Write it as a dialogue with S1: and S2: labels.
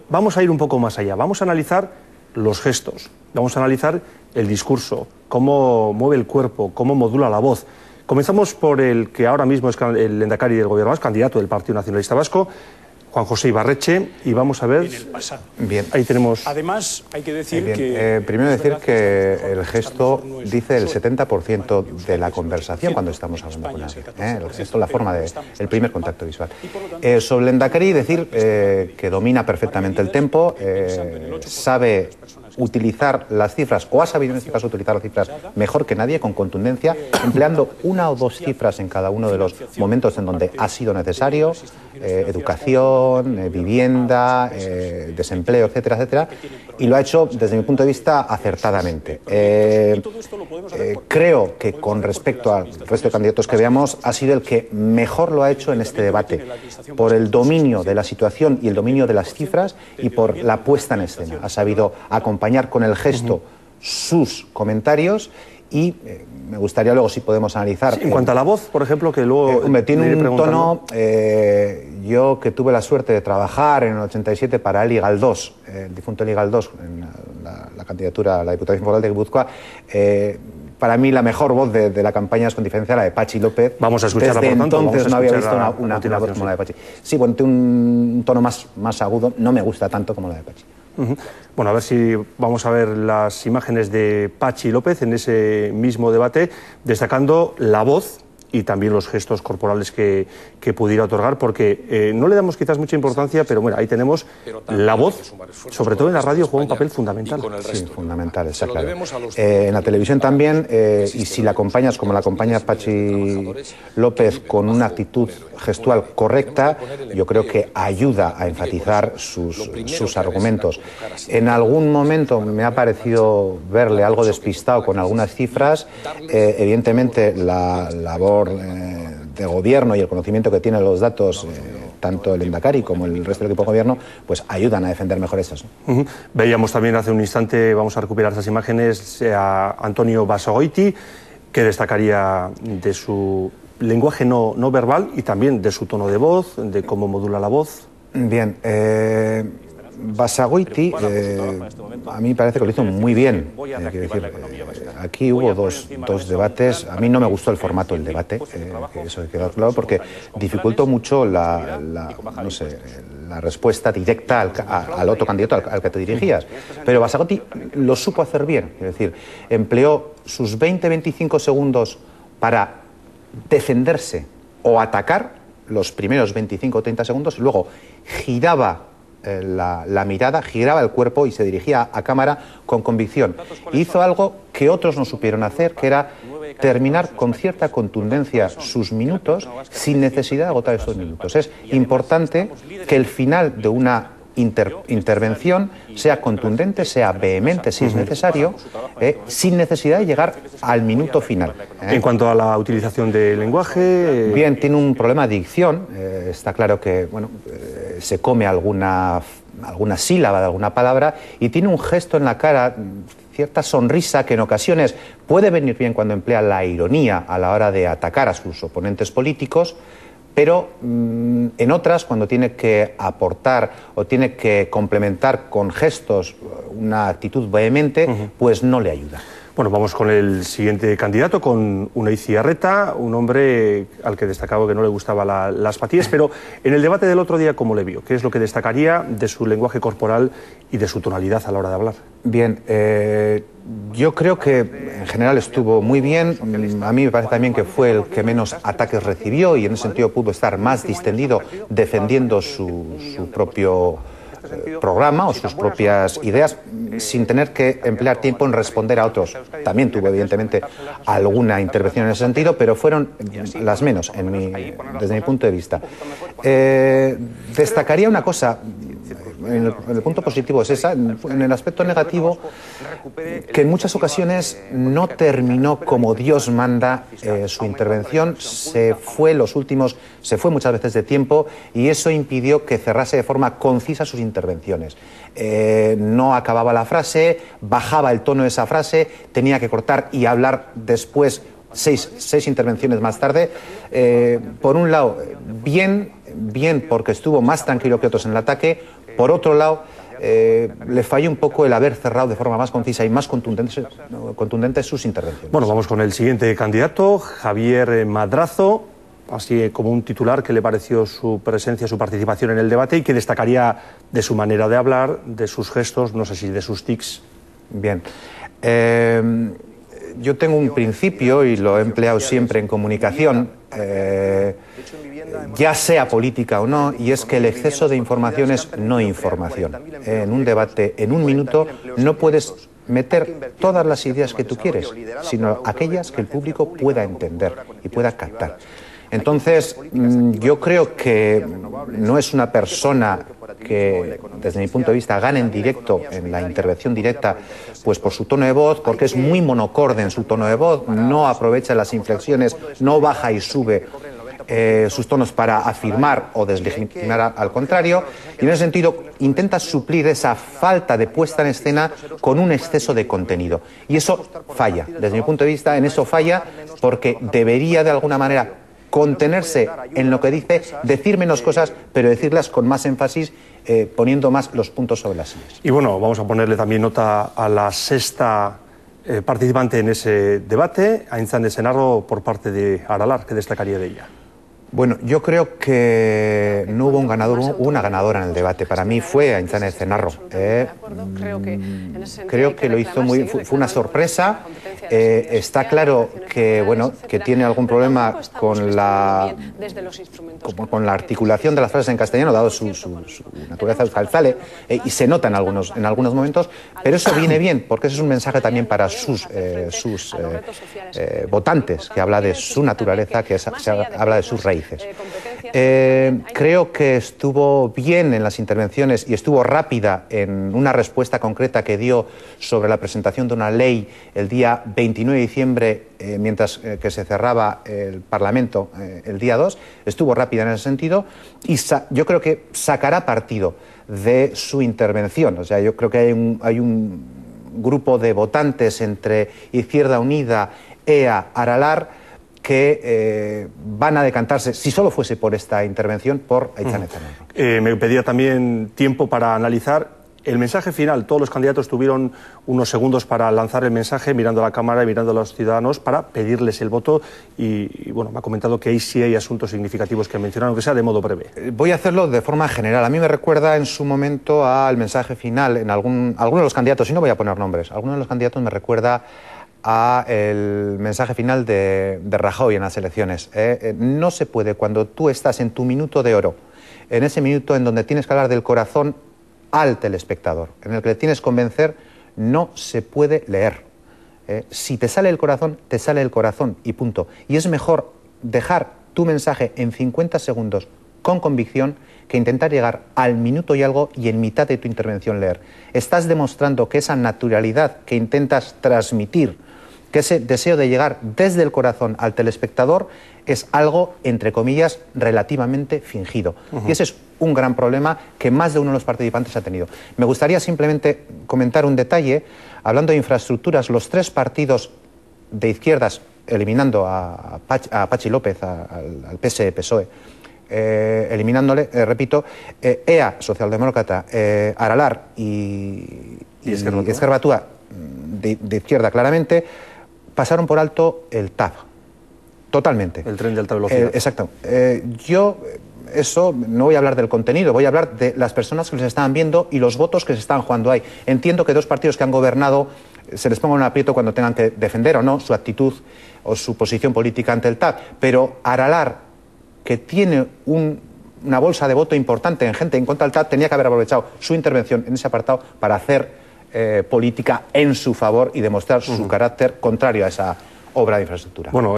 S1: Vamos a ir un poco más allá, vamos a analizar los gestos, vamos a analizar el discurso, cómo mueve el cuerpo, cómo modula la voz. Comenzamos por el que ahora mismo es el lehendakari del Gobierno vasco, candidato del Partido Nacionalista Vasco, Juan José Ibarretxe, y vamos a ver...
S2: En el pasado.
S3: Bien.
S1: Ahí tenemos...
S2: Además, hay que decir
S3: primero decir que el gesto dice el 70% de la conversación cuando estamos hablando con alguien. El gesto, la forma el primer contacto visual. Sobre el lehendakari decir que domina perfectamente el tempo, sabe utilizar las cifras, o ha sabido en este caso utilizar las cifras mejor que nadie, con contundencia, empleando una o dos cifras en cada uno de los momentos en donde ha sido necesario, educación, vivienda, desempleo, etcétera, etcétera, y lo ha hecho desde mi punto de vista acertadamente. Creo que con respecto al resto de candidatos que veamos, ha sido el que mejor lo ha hecho en este debate, por el dominio de la situación y el dominio de las cifras y por la puesta en escena. Ha sabido acompañar con el gesto sus comentarios y me gustaría luego si podemos analizar...
S1: Sí, en cuanto a la voz, por ejemplo, que luego...
S3: tiene un tono... yo que tuve la suerte de trabajar en el 87 para Eli Galdós, el difunto Eli Galdós, en la candidatura a la Diputación Foral de Guipúzcoa, para mí la mejor voz de la campaña es con diferencia la de Patxi López.
S1: Vamos a escucharla,
S3: desde
S1: por tanto.
S3: Entonces no había visto una voz como la de Patxi. Sí, bueno, tiene un tono más agudo, no me gusta tanto como la de Patxi.
S1: Bueno, a ver si vamos a ver las imágenes de Patxi López en ese mismo debate, destacando la voz y también los gestos corporales que pudiera otorgar, porque no le damos quizás mucha importancia, pero bueno, ahí tenemos la voz, sobre todo en la radio, juega un papel fundamental.
S3: Sí, fundamental, está claro. En la televisión también, y si la acompañas como la acompaña Patxi López con una actitud gestual correcta, yo creo que ayuda a enfatizar sus argumentos. En algún momento me ha parecido verle algo despistado con algunas cifras, evidentemente la labor de gobierno y el conocimiento que tienen los datos, tanto el lehendakari como el resto del equipo de gobierno, pues ayudan a defender mejor esas, ¿no?
S1: Veíamos también hace un instante, vamos a recuperar estas imágenes, a Antonio Basagoiti, que destacaría de su lenguaje no verbal y también de su tono de voz, de cómo modula la voz.
S3: Bien, Basagoiti, a mí me parece que lo hizo muy bien. Aquí hubo dos debates. A mí no me gustó el formato del debate, eso quedó claro, porque dificultó mucho la respuesta directa al otro candidato al que te dirigías. Pero Basagoiti lo supo hacer bien, es decir, empleó sus 20-25 segundos para defenderse o atacar los primeros 25 o 30 segundos, y luego giraba la mirada, giraba el cuerpo y se dirigía a cámara con convicción. Y hizo algo que otros no supieron hacer, que era terminar con cierta contundencia sus minutos sin necesidad de agotar esos minutos. Es importante que el final de una intervención sea contundente, sea vehemente si es necesario, sin necesidad de llegar al minuto final.
S1: En cuanto a la utilización del lenguaje...
S3: Bien, tiene un problema de dicción, está claro que se come alguna sílaba de alguna palabra y tiene un gesto en la cara, cierta sonrisa que en ocasiones puede venir bien cuando emplea la ironía a la hora de atacar a sus oponentes políticos, pero en otras, cuando tiene que aportar o tiene que complementar con gestos una actitud vehemente, pues no le ayuda.
S1: Bueno, vamos con el siguiente candidato, con Unai Ziarreta, un hombre al que destacaba que no le gustaban las patillas, pero en el debate del otro día, ¿cómo le vio? ¿Qué es lo que destacaría de su lenguaje corporal y de su tonalidad a la hora de hablar?
S3: Bien, yo creo que en general estuvo muy bien. A mí me parece también que fue el que menos ataques recibió y en ese sentido pudo estar más distendido defendiendo su propio programa o sus propias ideas sin tener que emplear tiempo en responder a otros. También tuvo evidentemente alguna intervención en ese sentido, pero fueron las menos desde mi punto de vista. Destacaría una cosa. En el punto positivo es esa. En el aspecto negativo, que en muchas ocasiones no terminó como Dios manda su intervención, se fue muchas veces de tiempo y eso impidió que cerrase de forma concisa sus intervenciones. No acababa la frase, bajaba el tono de esa frase, tenía que cortar y hablar después seis intervenciones más tarde. Por un lado, bien porque estuvo más tranquilo que otros en el ataque. Por otro lado, le falló un poco el haber cerrado de forma más concisa y más contundente sus intervenciones.
S1: Bueno, vamos con el siguiente candidato, Javier Madrazo. Así como un titular, ¿qué le pareció su presencia, su participación en el debate y qué destacaría de su manera de hablar, de sus gestos, no sé si de sus tics?
S3: Bien. Yo tengo un principio y lo he empleado siempre en comunicación, ya sea política o no, y es que el exceso de información es no información. En un debate, en un minuto, no puedes meter todas las ideas que tú quieres, sino aquellas que el público pueda entender y pueda captar. Entonces, yo creo que no es una persona que, desde mi punto de vista, gane en directo, en la intervención directa, pues por su tono de voz, porque es muy monocorde en su tono de voz, no aprovecha las inflexiones, no baja y sube sus tonos para afirmar o deslegitimar al contrario, y en ese sentido intenta suplir esa falta de puesta en escena con un exceso de contenido. Y eso falla, desde mi punto de vista, en eso falla, porque debería de alguna manera contenerse en lo que dice, decir menos cosas, pero decirlas con más énfasis, poniendo más los puntos sobre las sillas.
S1: Y bueno, vamos a ponerle también nota a la sexta participante en ese debate, Aintzane Ezenarro, por parte de Aralar. ¿Qué destacaría de ella?
S3: Bueno, yo creo que no hubo un ganador, hubo una ganadora en el debate. Para mí fue Aintzane Ezenarro. Creo que lo hizo muy... Fue una sorpresa. Está claro que, bueno, que tiene algún problema con la articulación de las frases en castellano, dado su naturaleza euskaltzale, y se nota en algunos momentos, pero eso viene bien, porque ese es un mensaje también para sus votantes, que habla de su naturaleza, que habla de sus raíces. Creo que estuvo bien en las intervenciones y estuvo rápida en una respuesta concreta que dio sobre la presentación de una ley el día 29 de diciembre, mientras que se cerraba el Parlamento el día 2. Estuvo rápida en ese sentido y yo creo que sacará partido de su intervención. O sea, yo creo que hay un grupo de votantes entre Izquierda Unida, EA, Aralar, que van a decantarse, si solo fuese por esta intervención, por Aintzane Ezenarro.
S1: Me pedía también tiempo para analizar el mensaje final. Todos los candidatos tuvieron unos segundos para lanzar el mensaje, mirando a la cámara y mirando a los ciudadanos, para pedirles el voto. Y bueno, me ha comentado que ahí sí hay asuntos significativos que mencionaron, aunque sea de modo breve.
S3: Voy a hacerlo de forma general. A mí me recuerda en su momento al mensaje final, en alguno de los candidatos, y no voy a poner nombres, alguno de los candidatos me recuerda a el mensaje final de Rajoy en las elecciones. No se puede, cuando tú estás en tu minuto de oro, en ese minuto en donde tienes que hablar del corazón al telespectador, en el que le tienes que convencer, no se puede leer. Si te sale el corazón, te sale el corazón y punto. Y es mejor dejar tu mensaje en 50 segundos con convicción que intentar llegar al minuto y algo y en mitad de tu intervención leer. Estás demostrando que esa naturalidad que intentas transmitir, que ese deseo de llegar desde el corazón al telespectador es algo, entre comillas, relativamente fingido. Y ese es un gran problema que más de uno de los participantes ha tenido. Me gustaría simplemente comentar un detalle. Hablando de infraestructuras, los tres partidos de izquierdas, eliminando a Patxi López, al PSE-PSOE, eliminándole, repito, EA, Socialdemócrata, Aralar y Ezker Batua, de izquierda claramente, pasaron por alto el TAV, totalmente.
S1: El tren de alta velocidad.
S3: Exacto. Yo, eso, no voy a hablar del contenido, voy a hablar de las personas que les estaban viendo y los votos que se están jugando ahí. Entiendo que dos partidos que han gobernado se les ponga un aprieto cuando tengan que defender o no su actitud o su posición política ante el TAV, pero Aralar, que tiene una bolsa de voto importante en gente en contra del TAV, tenía que haber aprovechado su intervención en ese apartado para hacer política en su favor y demostrar su carácter contrario a esa obra de infraestructura.
S1: Bueno,